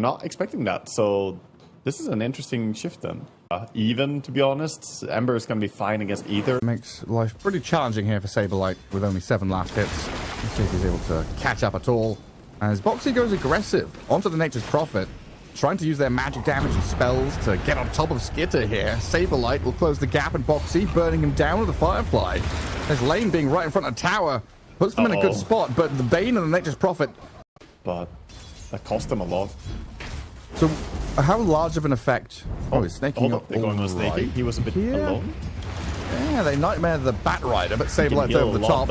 Not expecting that, so this is an interesting shift then. Even, to be honest, Ember is going to be fine against either. Makes life pretty challenging here for Saberlight with only 7 last hits. Let's see if he's able to catch up at all. As Boxy goes aggressive onto the Nature's Prophet, trying to use their magic damage and spells to get on top of Skitter here. Saberlight will close the gap and Boxy, burning him down with a Firefly. His lane being right in front of tower puts them in a good spot, but the Bane and the Nature's Prophet... But that cost them a lot. So, how large of an effect... Oh, he's snaking up. They're going on snaking. He was a bit alone. Yeah, they nightmare the Bat Rider, but Saberlight's over the top.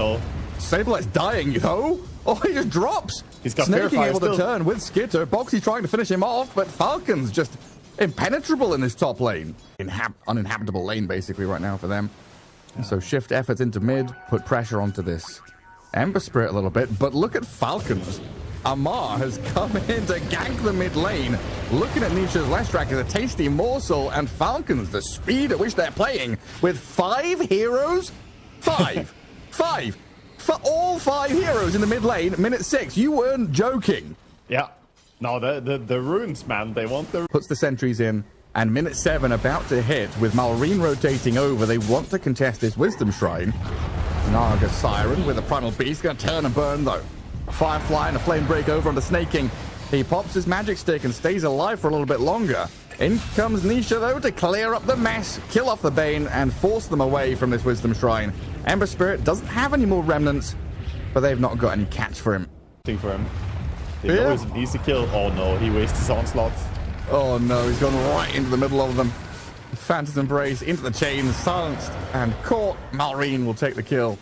Saberlight's dying, though. Oh, he just drops. He's got Snaking able to turn with Skitter. Boxy trying to finish him off, but Falcon's just impenetrable in this top lane. Uninhabitable lane, basically, right now for them. Yeah. So shift efforts into mid, put pressure onto this Ember Spirit a little bit, but look at Falcons. Amar has come in to gank the mid lane. Looking at Nisha's Leshrac as a tasty morsel, and Falcons, the speed at which they're playing with 5 heroes? 5. 5. For all 5 heroes in the mid lane, minute 6. You weren't joking. Yeah. No, the runes, man. They want the... Puts the sentries in, and minute 7 about to hit with Malrine rotating over. They want to contest this Wisdom Shrine. Naga Siren with a Primal Beast. Going to turn and burn, though. A Firefly and a Flame Break over onto Snaking. He pops his magic stick and stays alive for a little bit longer. In comes Nisha, though, to clear up the mess, kill off the Bane, and force them away from this Wisdom Shrine. Ember Spirit doesn't have any more remnants, but they've not got any catch for him. They know he's an easy kill. Oh no, he wastes his onslaught. Oh no, he's gone right into the middle of them. Phantom's Embrace into the chain, silenced and caught. Malrine will take the kill.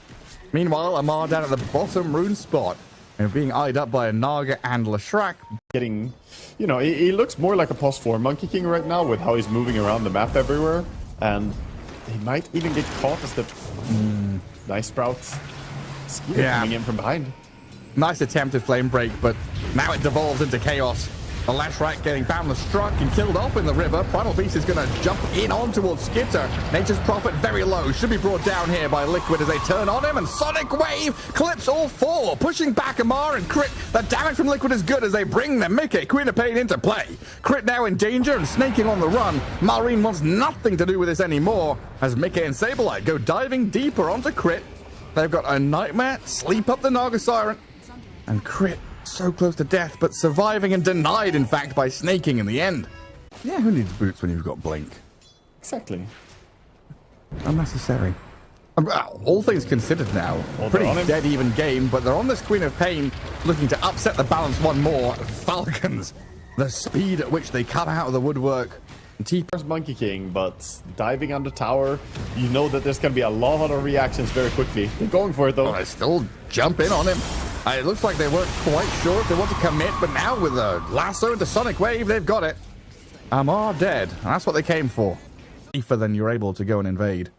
Meanwhile, Amar down at the bottom rune spot and being eyed up by a Naga and Leshrac. Getting, you know, he looks more like a post 4 Monkey King right now with how he's moving around the map everywhere. And he might even get caught as the nice sprouts. Coming in from behind. Nice attempted flame break, but now it devolves into chaos. The Leshrac getting boundless struck and killed off in the river. Primal Beast is going to jump in on towards Skitter. Nature's Prophet very low. Should be brought down here by Liquid as they turn on him. And Sonic Wave clips all 4. Pushing back Amar and Crit. The damage from Liquid is good as they bring the Mickey, Queen of Pain, into play. Crit now in danger and Snaking on the run. Malrine wants nothing to do with this anymore as Mickey and Saberlight go diving deeper onto Crit. They've got a Nightmare, sleep up the Naga Siren. And Crit so close to death, but surviving and denied, in fact, by Snaking in the end. Yeah, who needs boots when you've got Blink? Exactly. Unnecessary. All things considered now, pretty dead even game, but they're on this Queen of Pain, looking to upset the balance one more. Falcons, the speed at which they come out of the woodwork. First Monkey King, but diving under tower, you know that there's going to be a lot of reactions very quickly. They're going for it, though. Oh, they still jump in on him. It looks like they weren't quite sure if they want to commit, but now with a lasso into Sonic Wave, they've got it. Amar dead. That's what they came for. Safer than you're able to go and invade.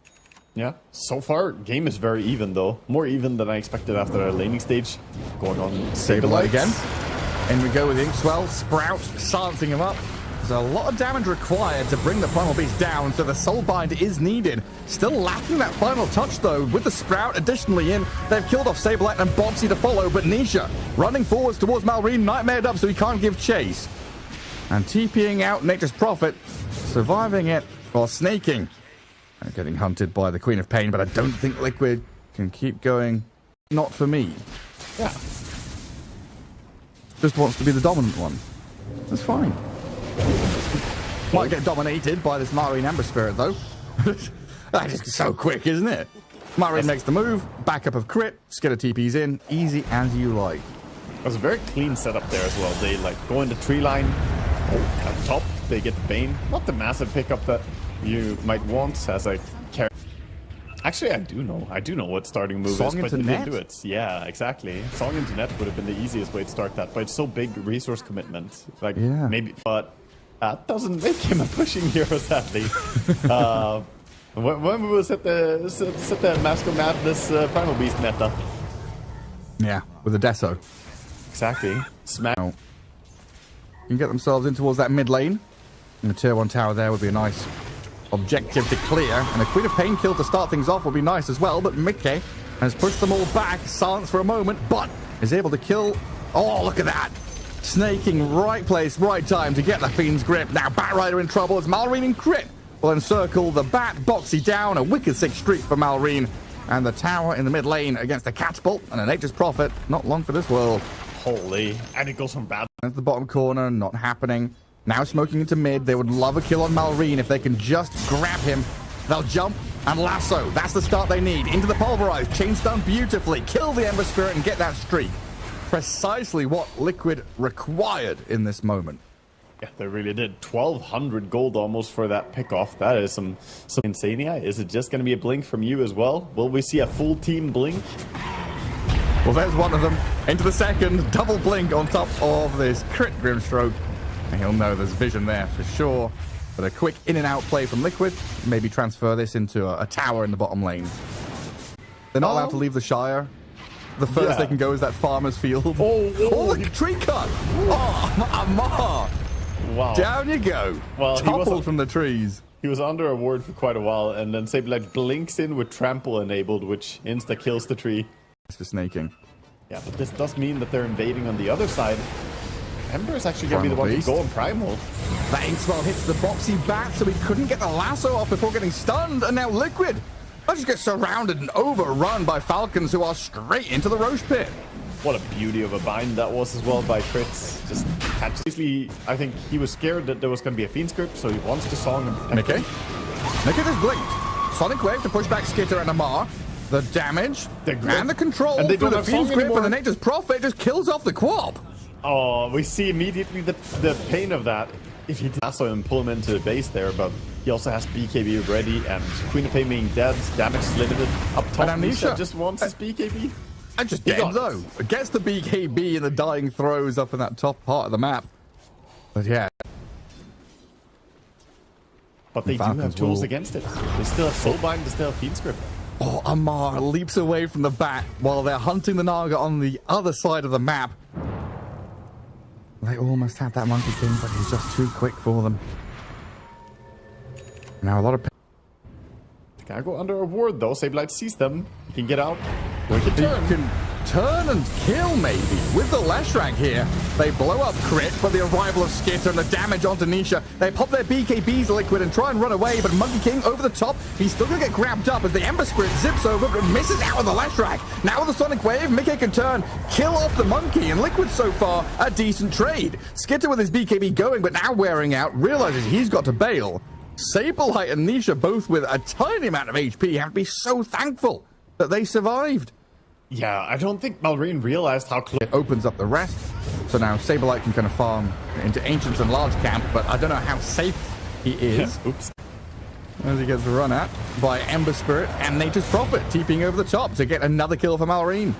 Yeah, so far, game is very even, though. More even than I expected after a laning stage. Going on Saberlight again. In we go with Inkswell. Sprout silencing him up. There's a lot of damage required to bring the Primal Beast down, so the Soulbind is needed. Still lacking that final touch, though, with the Sprout additionally in. They've killed off Saberlight and Boxy to follow, but Nisha running forwards towards Malrine, nightmared up so he can't give chase. And TPing out Nature's Prophet, surviving it while Snaking. And getting hunted by the Queen of Pain, but I don't think Liquid can keep going. Not for me. Yeah. Just wants to be the dominant one. That's fine. Might get dominated by this Malrine Ember Spirit, though. That is so quick, isn't it? Malrine makes the move. Backup of Crit. Skitter TP's in. Easy as you like. It was a very clean setup there as well. They go in the tree line. At the top, they get the Bane. Not the massive pickup that you might want as a carry. Actually, I do know what starting move Song is, but into they net? didn't do it. Yeah, exactly. Song into net would have been the easiest way to start that, but it's so big resource commitment. Maybe, but that doesn't make him a pushing hero, sadly. When we will set the Mask of Madness Primal Beast meta. Yeah, with a Deso. Exactly. Smack. You can get themselves in towards that mid lane. And the tier 1 tower there would be a nice objective to clear. And a Queen of Pain kill to start things off would be nice as well. But Mickey has pushed them all back. Silence for a moment, but is able to kill. Oh, look at that. Snaking right place, right time to get the Fiend's grip. Now Batrider in trouble as Malrine and Crit will encircle the Bat. Boxy down, a wicked 6 streak for Malrine. And the tower in the mid lane against the Catapult and a Nature's Prophet. Not long for this world. Holy. And it goes from bad. At the bottom corner, not happening. Now smoking into mid. They would love a kill on Malrine if they can just grab him. They'll jump and lasso. That's the start they need. Into the Pulverize. Chain stun beautifully. Kill the Ember Spirit and get that streak. Precisely what Liquid required in this moment. Yeah, they really did. 1,200 gold almost for that pick-off. That is some Insania. Is it just going to be a blink from you as well? Will we see a full team blink? Well, there's one of them. Into the second. Double blink on top of this crit Grimstroke. And he'll know there's vision there for sure. But a quick in and out play from Liquid. Maybe transfer this into a tower in the bottom lane. They're not allowed to leave the Shire. The furthest they can go is that farmer's field. Oh, the tree cut. Oh, Amar. Wow. Down you go. Well, toppled from the trees. He was under a ward for quite a while, and then Sableye blinks in with trample enabled, which insta kills the tree. It's for snaking. Yeah, but this does mean that they're invading on the other side. Ember is actually going to be the one to go on Primal. That Inkswell hits the Boxy Bat, so he couldn't get the lasso off before getting stunned, and now Liquid. I just get surrounded and overrun by Falcons who are straight into the Roche Pit. What a beauty of a bind that was as well by Crits. Just obviously, I think he was scared that there was going to be a Fiend script, so he wants to song and protect him. Nicky just blinked. Sonic Wave to push back Skitter and Amar. The damage and the control and they through don't the have Fiend song script, anymore. and the Nature's Prophet just kills off the Quab. Oh, we see immediately the pain of that if he lasso and pull him into the base there, but he also has BKB ready, and Queen of Pain being dead, damage is limited. Up top, Nisha just wants his BKB. And just dead though. Gets the BKB and the dying throws up in that top part of the map. But yeah. But they do have tools against it. They still have Soulbind, they still have Fiend Script. Oh, Amar leaps away from the bat while they're hunting the Naga on the other side of the map. They almost had that Monkey King, but he's just too quick for them. Now a lot of... They gotta go under a ward though. Sableye sees them. He can get out. He can turn and kill maybe with the Leshrac here. They blow up Crit, but the arrival of Skitter and the damage onto Nisha. They pop their BKBs Liquid and try and run away, but Monkey King over the top. He's still gonna get grabbed up as the Ember Spirit zips over, but misses out with the Leshrac. Now with the Sonic Wave, Mickey can turn, kill off the Monkey, and Liquid so far a decent trade. Skitter with his BKB going, but now wearing out, realizes he's got to bail. Sableye and Nisha, both with a tiny amount of HP, have to be so thankful that they survived. Yeah, I don't think Malrine realized how close... It opens up the rest, so now Sableye can kind of farm into Ancients and Large Camp, but I don't know how safe he is. Oops. As he gets run at by Ember Spirit and Nature's Prophet, TPing over the top to get another kill for Malrine.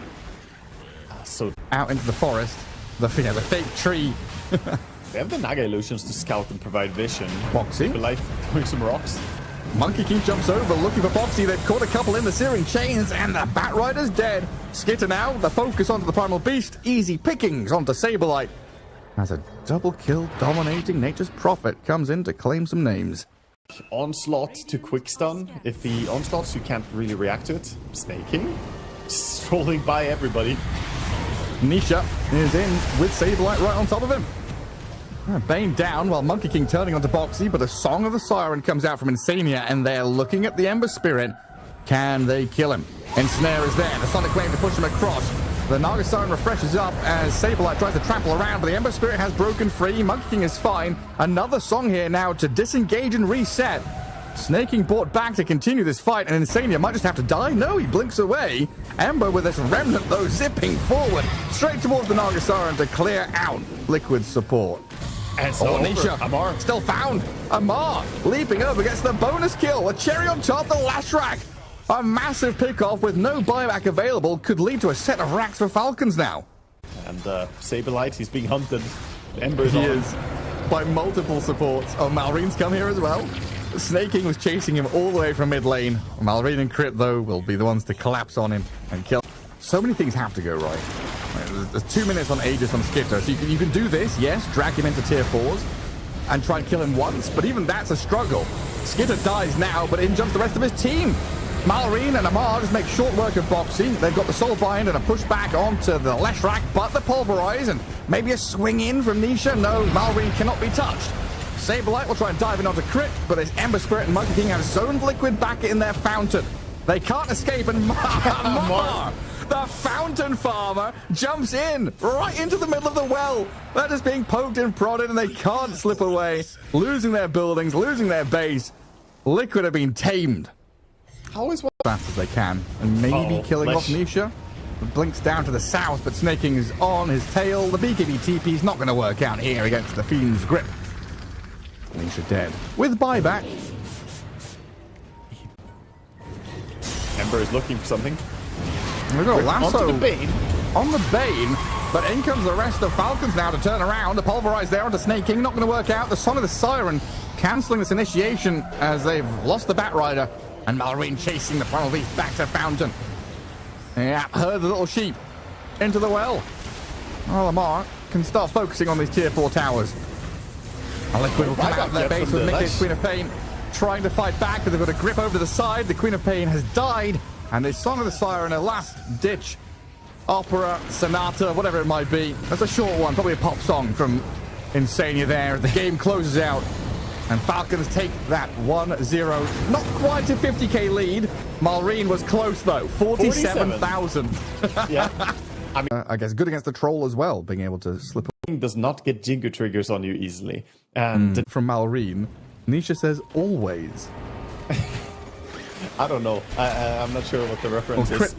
So out into the forest, the fake tree. They have the Naga illusions to scout and provide vision. Boxy. Like throwing some rocks. Monkey King jumps over, looking for Boxy. They've caught a couple in the Searing Chains, and the Batrider's dead. Skitter now, the focus onto the Primal Beast. Easy pickings onto Sableye. As a double kill dominating Nature's Prophet comes in to claim some names. Onslaught to quick stun. If the onslaughts, you can't really react to it. Snaking. Strolling by everybody. Nisha is in with Sableye right on top of him. Bane down while Monkey King turning onto Boxy, but a Song of the Siren comes out from Insania, and they're looking at the Ember Spirit. Can they kill him? Ensnare is there. The Sonic Wave to push him across. The Naga Siren refreshes up as Sableye tries to trample around, but the Ember Spirit has broken free. Monkey King is fine. Another Song here now to disengage and reset. Snaking brought back to continue this fight, and Insania might just have to die. No, he blinks away. Ember with this remnant, though, zipping forward, straight towards the Naga Siren to clear out Liquid's support. And so Nisha, Amar still found. Amar leaping over, gets the bonus kill. A cherry on top, the Leshrac. A massive pickoff with no buyback available could lead to a set of racks for Falcons now. And Sableye, he's being hunted. Ember's He on. is by multiple supports. Oh, Malrine's come here as well. Snaking was chasing him all the way from mid lane. Malrine and Crit, though, will be the ones to collapse on him and kill. So many things have to go right. There's 2 minutes on Aegis on Skitter, so you can do this, yes, drag him into tier 4s and try and kill him once, but even that's a struggle. Skitter dies now, but in jumps the rest of his team. Malrine and Amar just make short work of Boxy. They've got the soul bind and a pushback onto the Leshrac, but the pulverize and maybe a swing in from Nisha. No, Malrine cannot be touched. Saberlight will try and dive in onto Crit, but his Ember Spirit and Monkey King have zoned Liquid back in their fountain. They can't escape, and Amar, the fountain farmer, jumps in right into the middle of the well. They're just being poked and prodded, and they can't slip away, losing their buildings, losing their base. Liquid have been tamed. Always As fast as they can, and maybe killing off Nisha. Blinks down to the south, but Snaking is on his tail. The BKB TP is not going to work out here against the Fiend's grip. Nisha dead. With buyback. Ember is looking for something. We've got a lasso onto the Bane. on the Bane, but in comes the rest of Falcons now to turn around. The pulverize there onto Snaking, not going to work out. The Song of the Siren cancelling this initiation as they've lost the Batrider. And Malrine chasing the Primal Beast back to Fountain. Yeah, herd the little sheep into the well. Well, Lamar can start focusing on these tier 4 towers. A Liquid will come out of their base with Mickey's Queen of Pain trying to fight back, but they've got a grip over to the side. The Queen of Pain has died, and this Song of the Siren, a last ditch opera, sonata, whatever it might be. That's a short one, probably a pop song from Insania there. The game closes out. And Falcons take that 1-0. Not quite a 50k lead. Malrine was close, though. 47,000. Yeah. I mean, I guess good against the troll as well, being able to slip does not get Jingu triggers on you easily. And from Malrine. Nisha says always. I don't know. I'm not sure what the reference is.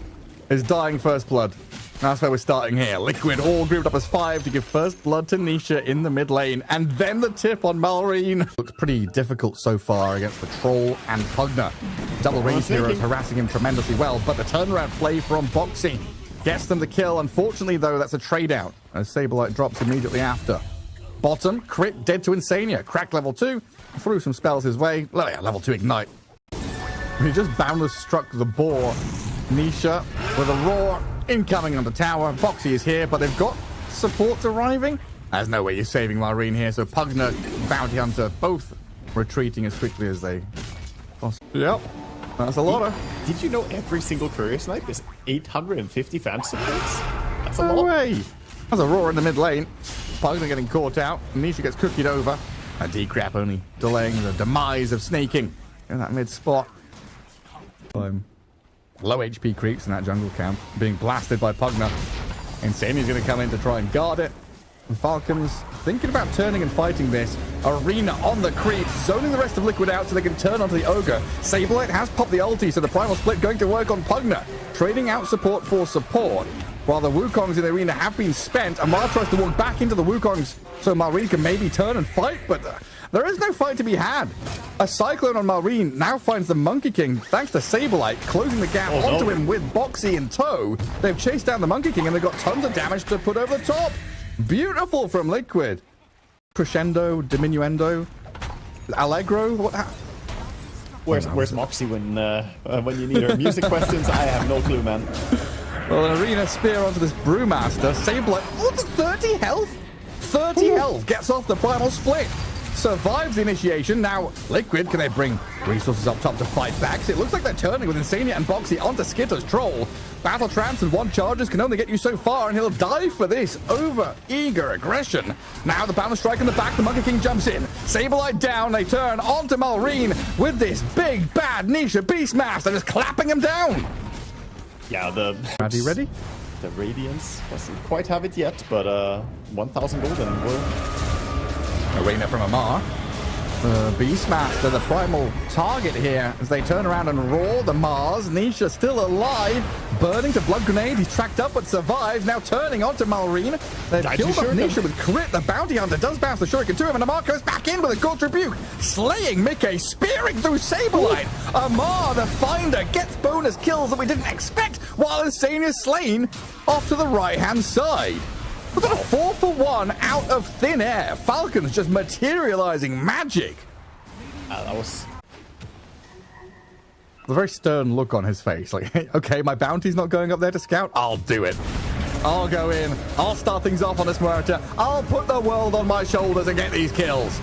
Is dying first blood. That's where we're starting here. Liquid all grouped up as 5 to give first blood to Nisha in the mid lane. And then the tip on Malrine. Looks pretty difficult so far against the Troll and Pugner. Double range heroes harassing him tremendously well. But the turnaround play from Boxy gets them the kill. Unfortunately, though, that's a trade out as Saberlight drops immediately after. Bottom, Crit dead to Insania. Cracked level 2. Threw some spells his way. Oh, yeah, level 2 ignite. He just boundless struck the boar. Nisha with a roar. Incoming on the tower. Boxy is here, but they've got supports arriving. There's no way you're saving Malrine here, so Pugner, Bounty Hunter, both retreating as quickly as they possibly. Yep, that's a lot of. Did you know every single courier snipe is 850 fantasy points? That's a lot. No way. There's a roar in the mid lane. Pugner getting caught out. Nisha gets cookied over. A decrap only delaying the demise of Snaking in that mid spot. Low HP creeps in that jungle camp, being blasted by Pugner. Insania's going to come in to try and guard it. And Falcons thinking about turning and fighting this. Arena on the creep, zoning the rest of Liquid out so they can turn onto the Ogre. Saberlight has popped the ulti, so the Primal Split going to work on Pugner. Trading out support for support. While the Wukongs in the arena have been spent, Amar tries to walk back into the Wukongs so Malrine can maybe turn and fight, but there is no fight to be had. A Cyclone on Malrine now finds the Monkey King, thanks to Saberlight, closing the gap onto him with Boxy in tow. They've chased down the Monkey King and they've got tons of damage to put over the top. Beautiful from Liquid. Crescendo, diminuendo, Allegro. Where's Moxie when you need her? Music questions? I have no clue, man. Well, an arena spear onto this Brewmaster. Saberlight, what's it, 30 health? 30 health gets off the Primal Split. Survives the initiation. Now, Liquid, can they bring resources up top to fight back? So it looks like they're turning with Insania and Boxy onto Skitter's Troll. Battle Trance and one charges can only get you so far, and he'll dive for this over-eager aggression. Now the Boundless Strike in the back, the Monkey King jumps in. Saberlight down, they turn onto Malrine with this big, bad Nisha Beastmaster just clapping him down. Yeah, ready? The Radiance doesn't quite have it yet, but 1,000 gold and we're... Arena from Amar. Beastmaster, the primal target here, as they turn around and roar. The Mars, Nisha still alive, burning to Blood Grenade. He's tracked up but survives. Now turning onto Malrine. They've killed off Nisha with Crit. The Bounty Hunter does bounce the Shuriken to him, and Amar goes back in with a Gold Rebuke, slaying Mickey, spearing through Saberlight. Amar, the Finder, gets bonus kills that we didn't expect, while Insania's slain off to the right-hand side. We've got a 4-for-1 out of thin air. Falcons just materializing magic. That was a very stern look on his face. Like, hey, okay, my bounty's not going up there to scout. I'll do it. I'll go in. I'll start things off on this Muerta. I'll put the world on my shoulders and get these kills.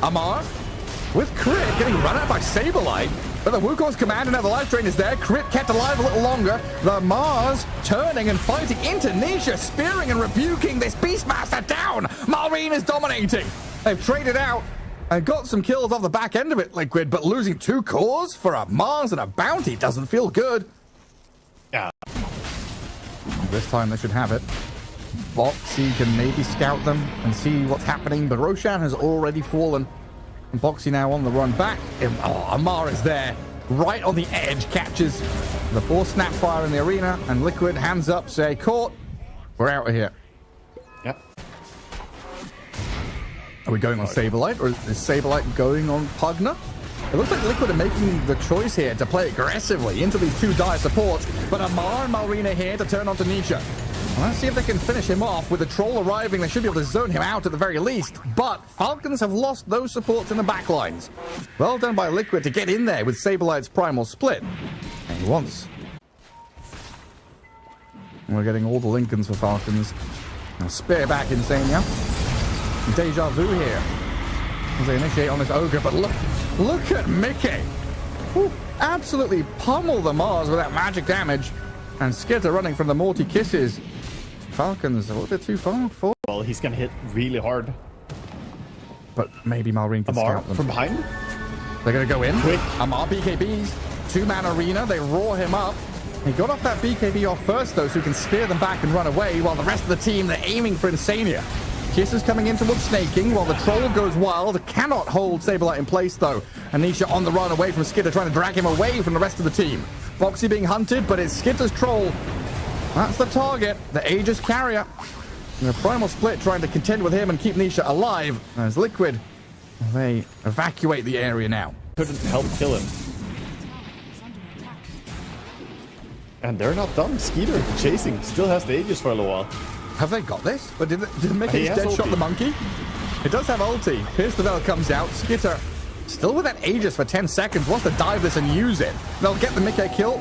Amar with Crit getting run out by Saberlight. But the Wukong's command and now the life drain is there. Crit kept alive a little longer. The Mars turning and fighting into Nisha, spearing and rebuking this Beastmaster down. Marine is dominating. They've traded out and got some kills off the back end of it, Liquid, but losing 2 cores for a Mars and a bounty doesn't feel good. Yeah. This time they should have it. Boxy can maybe scout them and see what's happening, but Roshan has already fallen. And Boxy now on the run back. Oh, Amar is there, right on the edge, catches the 4 Snapfire in the arena, and Liquid hands up, say, caught. We're out of here. Yep. Are we going on Saberlight, or is Saberlight going on Pugna? It looks like Liquid are making the choice here to play aggressively into these 2 dire supports, but Amar and Malrina here to turn onto Nisha. Well, let's see if they can finish him off. With the troll arriving, they should be able to zone him out at the very least. But Falcons have lost those supports in the backlines. Well done by Liquid to get in there with Saberlight's primal split. And once. We're getting all the Lincolns for Falcons. Now spear back Insania. Deja Vu here as they initiate on this Ogre, but look at Mickey. Woo, absolutely pummel the Mars with that magic damage. And Skitter running from the Morty Kisses. Falcons a little bit too far forward. Well, he's gonna hit really hard. But maybe Malrine can Amar scout them. from behind. They're gonna go in. Quick. Amar BKBs. 2-man arena. They roar him up. He got off that BKB off first though, so he can spear them back and run away, while the rest of the team, they're aiming for Insania. Kiss is coming in towards snaking while the troll goes wild. Cannot hold Saberlight in place though. Anisha on the run away from Skitter, trying to drag him away from the rest of the team. Boxy being hunted, but it's Skitter's troll. That's the target, the Aegis carrier. And the primal split trying to contend with him and keep Nisha alive. As Liquid, they evacuate the area now. Couldn't help kill him. And they're not done. Skeeter chasing, still has the Aegis for a little while. Have they got this? But did Mickey dead shot the monkey? It does have ulti. Pierce the Veil comes out. Skitter still with that Aegis for 10 seconds. Wants to dive this and use it. They'll get the Mickey kill.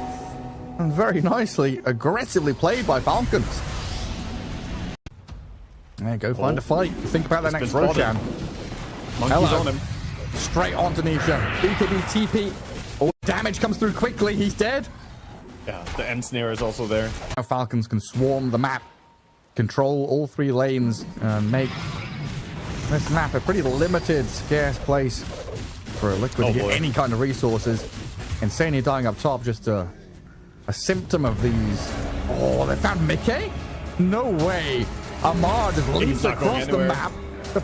And very nicely, aggressively played by Falcons. There, go find a fight. Think about that next Roshan. Monkey's on him. Straight onto Nisha. BKB TP. Oh, damage comes through quickly. He's dead. Yeah, the end snare is also there. Now Falcons can swarm the map, control all 3 lanes, and make this map a pretty limited, scarce place for a Liquid to get any kind of resources. Insania dying up top, just a symptom of these. Oh, they found Mickey? No way. Amar just leaps across the map.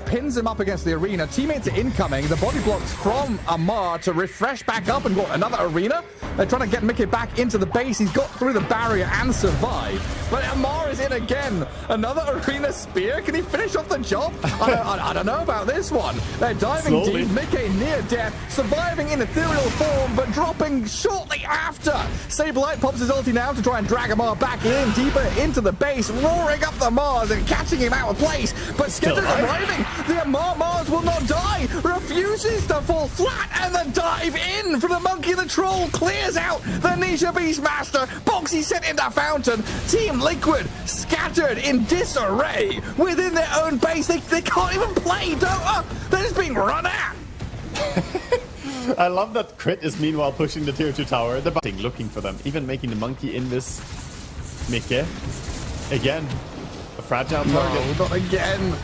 Pins him up against the arena. Teammates are incoming. The body blocks from Amar to refresh back up and got another arena. They're trying to get Mickey back into the base. He's got through the barrier and survived. But Amar is in again. Another arena spear. Can he finish off the job? I don't know about this one. They're diving deep. Mickey near death. Surviving in ethereal form, but dropping shortly after. Saberlight pops his ulti now to try and drag Amar back in, deeper into the base, roaring up the Mars and catching him out of place. But Skitter's arriving. The Mars will not die, refuses to fall flat, and the dive in from the monkey. The troll clears out the Nisha Beastmaster. Boxy sent into Fountain. Team Liquid scattered in disarray within their own base. They can't even play Dota. They're just being run at. I love that Crit is meanwhile pushing the tier 2 tower. The thing looking for them, even making the monkey in this Mickey. Again, a fragile target. No, not again.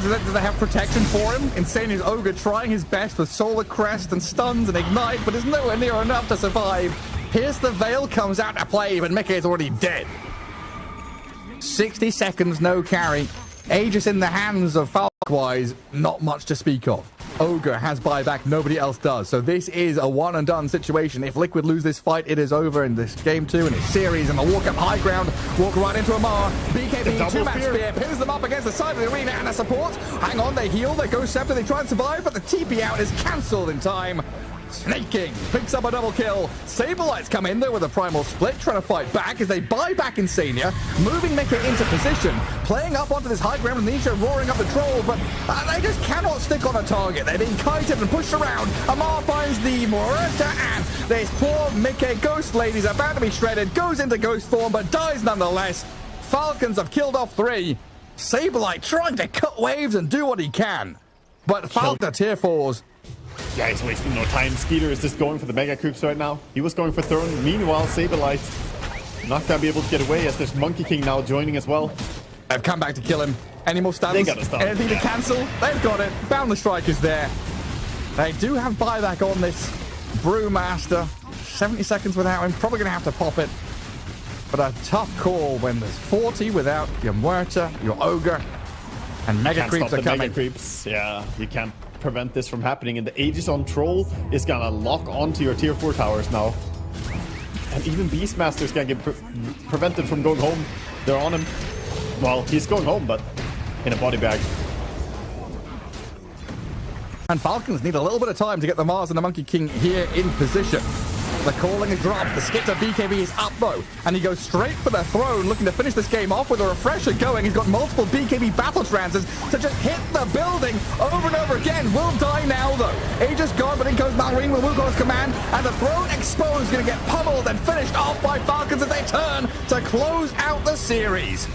Do they have protection for him? Insania's Ogre trying his best with Solar Crest and stuns and ignite, but it's nowhere near enough to survive. Pierce the Veil comes out to play, but Mickey is already dead. 60 seconds, no carry. Aegis in the hands of Falcons, not much to speak of. Ogre has buyback, nobody else does. So this is a one and done situation. If Liquid lose this fight, it is over in this game 2 in its series. And the walk up high ground, walk right into Amar. BKB 2-man spear pins them up against the side of the arena and a support. Hang on, they heal, they go scepter, they try and survive, but the TP out is cancelled in time. Snaking picks up a double kill. Saberlights come in there with a primal split, trying to fight back as they buy back Insania, moving Mickey into position, playing up onto this high ground with Nisha roaring up the troll, but they just cannot stick on a target. They're being kited and pushed around. Amar finds the Moretta, and this poor Mickey Ghost Lady's about to be shredded, goes into ghost form, but dies nonetheless. Falcons have killed off 3. Saberlight trying to cut waves and do what he can, but Falcon tier 4s. Yeah, he's wasting no time. Skeeter is just going for the mega creeps right now. He was going for Throne. Meanwhile, Saberlight not gonna be able to get away as there's Monkey King now joining as well. I've come back to kill him. Any more stuns? They got a stun. Anything to cancel? They've got it. Boundless Strike is there. They do have buyback on this Brewmaster. 70 seconds without him. Probably going to have to pop it. But a tough call when there's 40 without your Muerta, your Ogre, and Mega Creeps are coming. Mega Creeps. Yeah, you can't prevent this from happening. And the Aegis on Troll is going to lock onto your tier 4 towers now. And even Beastmaster's going to get prevented from going home. They're on him. Well, he's going home, but in a body bag. And Falcons need a little bit of time to get the Mars and the Monkey King here in position. The calling a drop. The Skitter BKB is up though, and he goes straight for the throne, looking to finish this game off with a refresher going. He's got multiple BKB battle trances to just hit the building over and over again. Will die now though. Aegis gone, but in goes Malrine with Wukong's command, and the throne exposed, going to get pummeled and finished off by Falcons as they turn to close out the series.